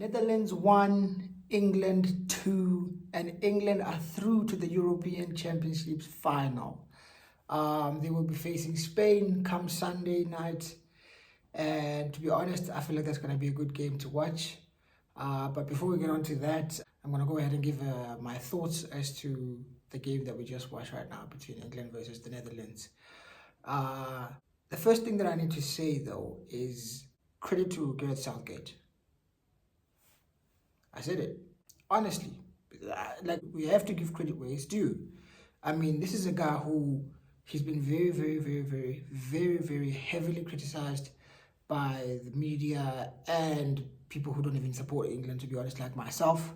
Netherlands 1, England 2, and England are through to the European Championships final. They will be facing Spain come Sunday night. And to be honest, I feel like that's going to be a good game to watch. But before we get on to that, I'm going to go ahead and give my thoughts as to the game that we just watched right now between England versus the Netherlands. The first thing that I need to say, though, is credit to Gareth Southgate. I said it. Honestly. Like, we have to give credit where it's due. I mean, this is a guy who he's been very heavily criticized by the media and people who don't even support England, to be honest, like myself.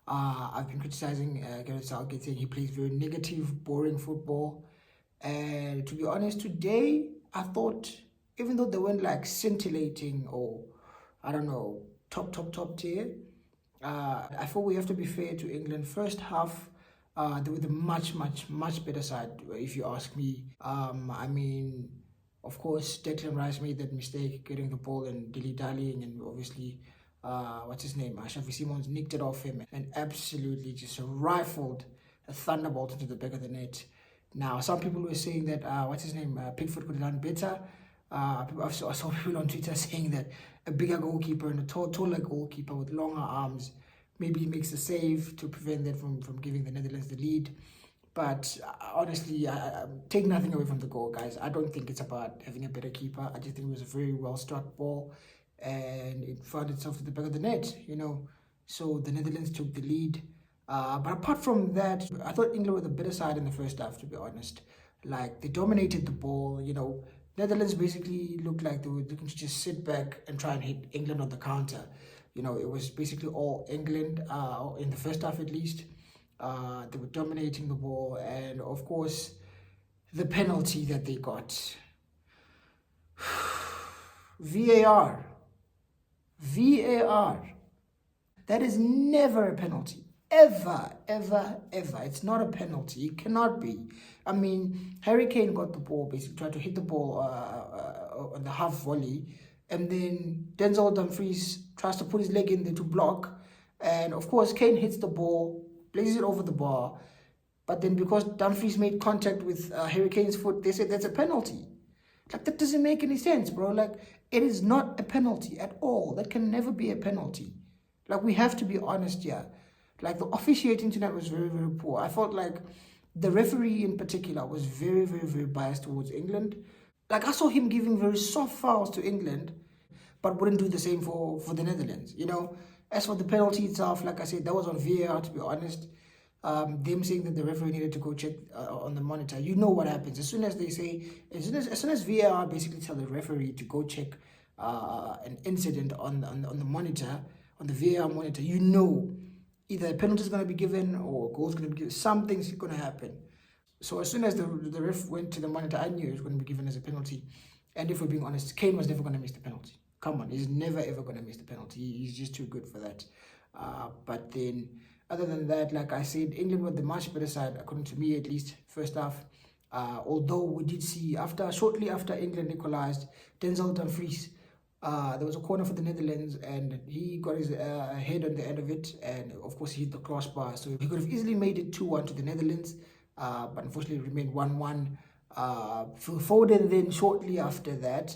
I've been criticizing Gareth Southgate, saying he plays very negative, boring football. And to be honest, today, I thought, even though they weren't like scintillating or, I don't know, top tier, I thought we have to be fair to England. First half, they were the much better side, if you ask me. I mean, of course, Declan Rice made that mistake, getting the ball and dilly-dallying, and obviously, what's his name? Xavi Simons nicked it off him and absolutely just rifled a thunderbolt into the back of the net. Now, some people were saying that, what's his name? Pickford could have done better. I saw people on Twitter saying that a bigger goalkeeper and a taller goalkeeper with longer arms maybe makes a save to prevent that from giving the Netherlands the lead. But honestly, I take nothing away from the goal, guys. I don't think it's about having a better keeper. I just think it was a very well-struck ball and it found itself at the back of the net, So the Netherlands took the lead. But apart from that, I thought England were the better side in the first half, to be honest. Like, they dominated the ball, Netherlands basically looked like they were looking to just sit back and try and hit England on the counter. It was basically all England, in the first half at least. They were dominating the ball, and of course, the penalty that they got. VAR. That is never a penalty. Ever. It's not a penalty. It cannot be. I mean, Harry Kane got the ball, basically tried to hit the ball on the half volley, and then Denzel Dumfries tries to put his leg in there to block, and of course Kane hits the ball, blazes it over the bar, but then because Dumfries made contact with Harry Kane's foot, they said that's a penalty. Like, that doesn't make any sense, bro. Like, it is not a penalty at all. That can never be a penalty. Like, we have to be honest here. Like, the officiating tonight was very poor. I felt like the referee in particular was very biased towards England. Like, I saw him giving very soft fouls to England, but wouldn't do the same for the Netherlands, As for the penalty itself, like I said, that was on VAR, to be honest. Them saying that the referee needed to go check on the monitor. You know what happens. As soon as VAR basically tell the referee to go check an incident on the monitor, on the VAR monitor, either a penalty is going to be given or a goal is going to be given. Something's going to happen. So as soon as the ref went to the monitor, I knew it was going to be given as a penalty. And if we're being honest, Kane was never going to miss the penalty. Come on, he's never ever going to miss the penalty. He's just too good for that. But then, other than that, like I said, England were the much better side, according to me at least, first half. Although we did see, shortly after England equalized, Denzel Dumfries, there was a corner for the Netherlands, and he got his head on the end of it, and of course he hit the crossbar. So he could have easily made it 2-1 to the Netherlands, but unfortunately it remained 1-1. Phil Foden then shortly after that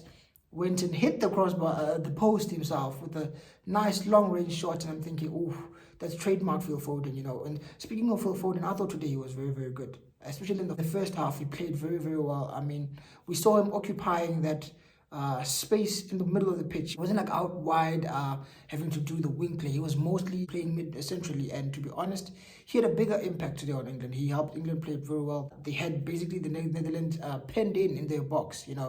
went and hit the crossbar, the post himself with a nice long-range shot, and I'm thinking, ooh, that's trademark Phil Foden, And speaking of Phil Foden, I thought today he was very good, especially in the first half. He played very well. I mean, we saw him occupying that space in the middle of the pitch. It wasn't like out wide, having to do the wing play. He was mostly playing mid centrally, and to be honest, he had a bigger impact today on England. He helped England play very well. They had basically the Netherlands penned in their box, and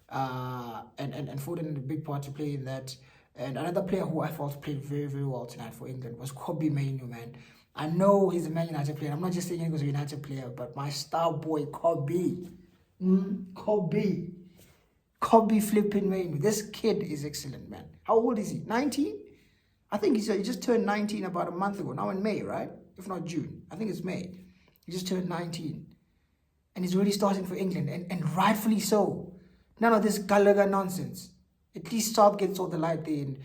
Foden had a big part to play in that. And another player who I felt played very well tonight for England was Kobbie Mainoo, man. I know he's a Man United player. I'm not just saying he was a United player, but my star boy Kobbie flipping Mainoo. This kid is excellent, man. How old is he? 19? I think he just turned 19 about a month ago. Now in May, right? If not June. I think it's May. He just turned 19. And he's already starting for England. And rightfully so. None of this Gallagher nonsense. At least Southgate saw the light there and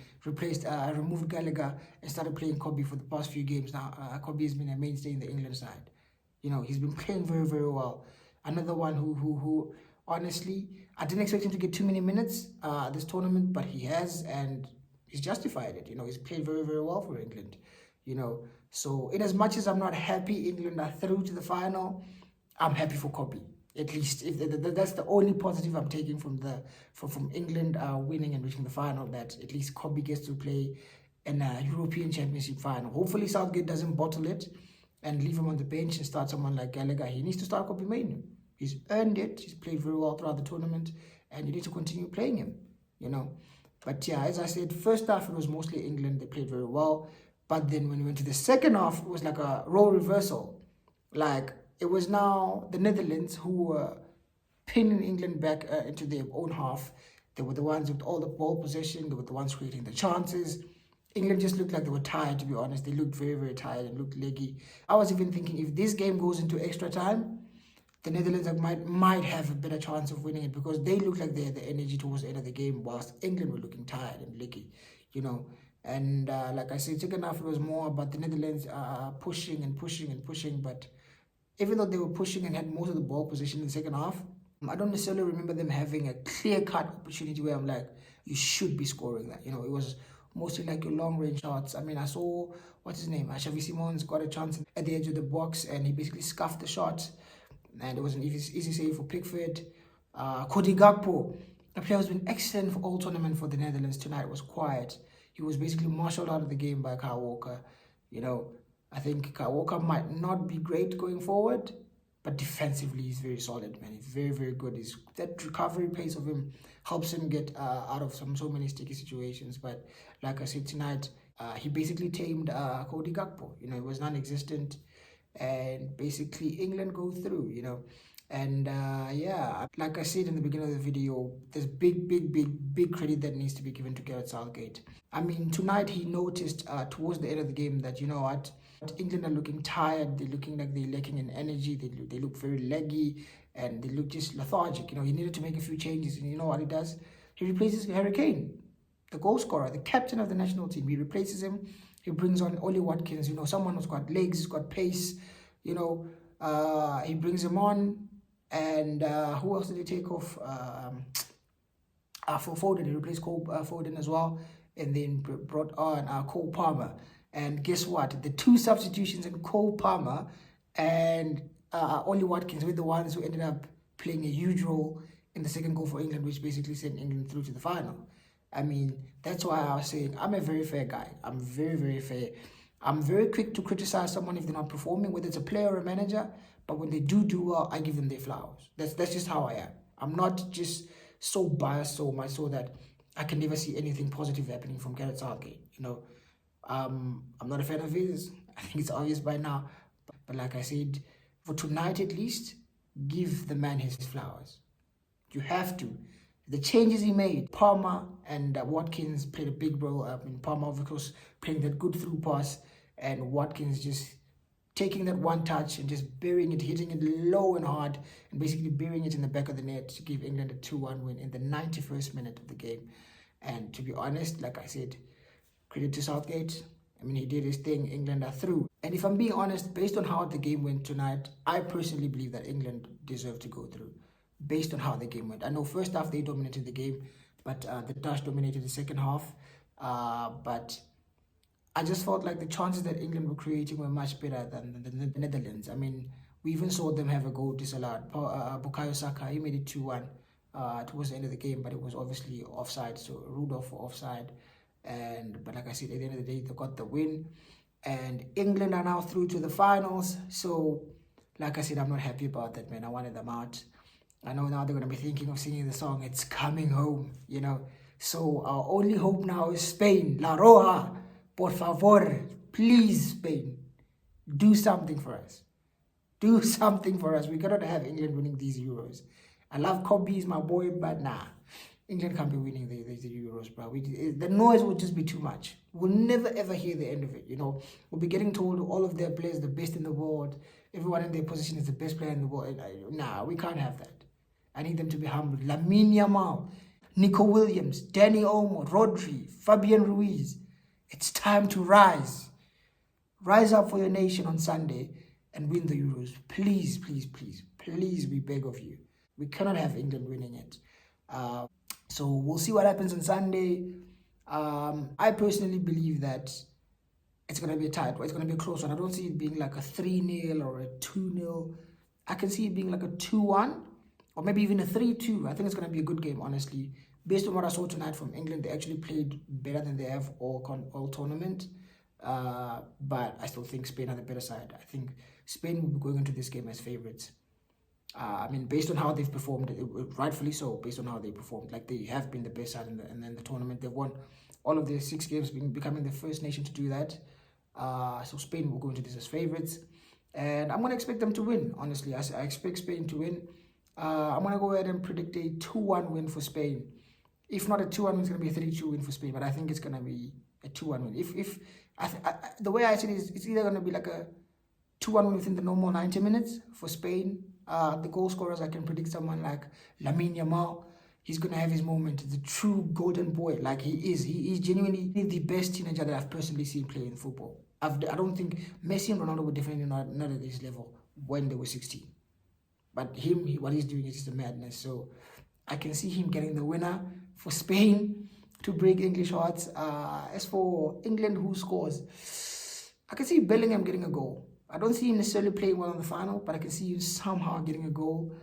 removed Gallagher and started playing Kobe for the past few games now. Kobe has been a mainstay in the England side. You know, he's been playing very, very well. Another one who honestly, I didn't expect him to get too many minutes this tournament, but he has, and he's justified it. You know, he's played very, very well for England. You know, so in as much as I'm not happy England are through to the final, I'm happy for Kobe. At least if that's the only positive I'm taking from England winning and reaching the final. That at least Kobe gets to play in a European Championship final. Hopefully Southgate doesn't bottle it and leave him on the bench and start someone like Gallagher. He needs to start Kobe Mainoo. He's earned it. He's played very well throughout the tournament, and you need to continue playing him. You know, but yeah, as I said, first half it was mostly England. They played very well, but then when we went to the second half, it was like a role reversal. Like, it was now the Netherlands who were pinning England back into their own half. They were the ones with all the ball possession. They were the ones creating the chances. England just looked like they were tired, to be honest. They looked very, very tired and looked leggy. I was even thinking if this game goes into extra time, the Netherlands might have a better chance of winning it, because they look like they had the energy towards the end of the game, whilst England were looking tired and leggy, you know. And like I said, second half it was more about the Netherlands pushing and pushing and pushing, but even though they were pushing and had most of the ball position in the second half, I don't necessarily remember them having a clear-cut opportunity where I'm like, you should be scoring that. You know, it was mostly like your long-range shots. I mean, I saw, what's his name? Xavi Simons got a chance at the edge of the box, and he basically scuffed the shot. And it was an easy save for Pickford. Cody Gakpo, a player who's been excellent for all tournament for the Netherlands tonight, was quiet. He was basically marshaled out of the game by Kyle Walker. You know, I think Kyle Walker might not be great going forward, but defensively he's very solid, man. He's very, very good. That recovery pace of him helps him get out of so many sticky situations. But like I said tonight, he basically tamed Cody Gakpo. You know, it was non-existent, and basically England go through. You know, and yeah, like I said in the beginning of the video, there's big credit that needs to be given to Gareth Southgate. I mean, tonight he noticed towards the end of the game that, you know what, England are looking tired. They're looking like they're lacking in energy. They look very leggy, and they look just lethargic. You know, he needed to make a few changes, and you know what he does? He replaces Harry Kane, the goal scorer, the captain of the national team. He replaces him. He brings on Oli Watkins, you know, someone who's got legs, who's got pace. You know, he brings him on, and who else did he take off? For Foden, he replaced Foden as well, and then brought on Cole Palmer. And guess what? The two substitutions in Cole Palmer and Oli Watkins were the ones who ended up playing a huge role in the second goal for England, which basically sent England through to the final. I mean, that's why I was saying I'm a very fair guy. I'm very, very fair. I'm very quick to criticize someone if they're not performing, whether it's a player or a manager. But when they do well, I give them their flowers. That's just how I am. I'm not just so biased so much so that I can never see anything positive happening from Gareth Southgate. You know, I'm not a fan of his. I think it's obvious by now. But like I said, for tonight at least, give the man his flowers. You have to. The changes he made, Palmer and Watkins played a big role. Palmer, of course, playing that good through pass, and Watkins just taking that one touch and just burying it, hitting it low and hard, and basically burying it in the back of the net to give England a 2-1 win in the 91st minute of the game. And to be honest, like I said, credit to Southgate. I mean, he did his thing. England are through. And if I'm being honest, based on how the game went tonight, I personally believe that England deserved to go through based on how the game went. I know first half they dominated the game, but the Dutch dominated the second half. But I just felt like the chances that England were creating were much better than the Netherlands. I mean, we even saw them have a goal disallowed. Bukayo Saka, he made it 2-1 towards the end of the game, but it was obviously offside, so ruled off for offside. But like I said, at the end of the day, they got the win, and England are now through to the finals. So, like I said, I'm not happy about that, man. I wanted them out. I know now they're going to be thinking of singing the song "It's Coming Home," you know. So our only hope now is Spain. La Roja, por favor, please, Spain, do something for us. Do something for us. We cannot have England winning these Euros. I love Kobe, he's my boy, but nah. England can't be winning the Euros, bro. The noise would just be too much. We'll never ever hear the end of it, you know. We'll be getting told all of their players the best in the world. Everyone in their position is the best player in the world. Nah, we can't have that. I need them to be humble. Lamine Yamal. Nico Williams, Danny Olmo, Rodri, Fabian Ruiz. It's time to rise. Rise up for your nation on Sunday and win the Euros. Please, please, please, please, we beg of you. We cannot have England winning it. So we'll see what happens on Sunday. I personally believe that it's going to be a tight, or it's going to be a close one. I don't see it being like a 3-0 or a 2-0. I can see it being like a 2-1 or maybe even a 3-2. I think it's going to be a good game, honestly. Based on what I saw tonight from England, they actually played better than they have all tournament. But I still think Spain are the better side. I think Spain will be going into this game as favourites. I mean, based on how they've performed, rightfully so, based on how they performed. Like, they have been the best side in the tournament. They've won all of their 6 games, becoming the first nation to do that. So Spain will go into this as favourites. And I'm going to expect them to win, honestly. I expect Spain to win. I'm going to go ahead and predict a 2-1 win for Spain. If not a 2-1 win, it's going to be a 3-2 win for Spain. But I think it's going to be a 2-1 win. The way I see it is, it's either going to be like a 2-1 win within the normal 90 minutes for Spain. The goal scorers, I can predict someone like Lamine Yamal. He's going to have his moment. The true golden boy, like he is. He is genuinely the best teenager that I've personally seen play in football. I don't think Messi and Ronaldo were definitely not at this level when they were 16. But what he's doing is just a madness. So I can see him getting the winner for Spain to break English hearts. As for England, who scores? I can see Bellingham getting a goal. I don't see him necessarily playing well in the final, but I can see him somehow getting a goal.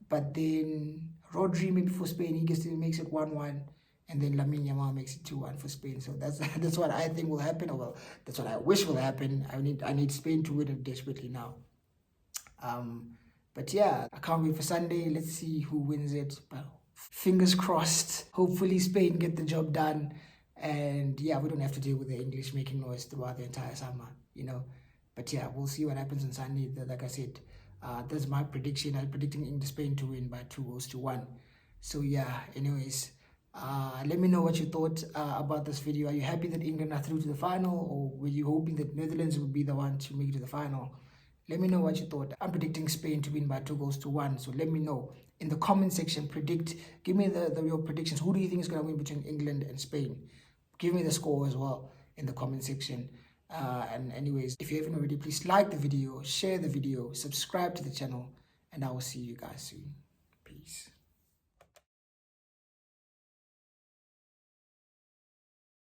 But then Rodri, maybe for Spain, makes it 1-1. And then Lamine Yamal makes it 2-1 for Spain. So that's what I think will happen. Or well, that's what I wish will happen. I need Spain to win it desperately now. But yeah, I can't wait for Sunday. Let's see who wins it. But fingers crossed. Hopefully Spain get the job done. And yeah, we don't have to deal with the English making noise throughout the entire summer, you know. But yeah, we'll see what happens on Sunday. Like I said, that's my prediction. I'm predicting Spain to win by 2-1. So yeah, anyways, let me know what you thought about this video. Are you happy that England are through to the final, or were you hoping that Netherlands would be the one to make it to the final? Let me know what you thought. I'm predicting Spain to win by 2-1. So let me know in the comment section. Give me the real predictions. Who do you think is going to win between England and Spain? Give me the score as well in the comment section. And anyways, if you haven't already, please like the video, share the video, subscribe to the channel, and I will see you guys soon. Peace.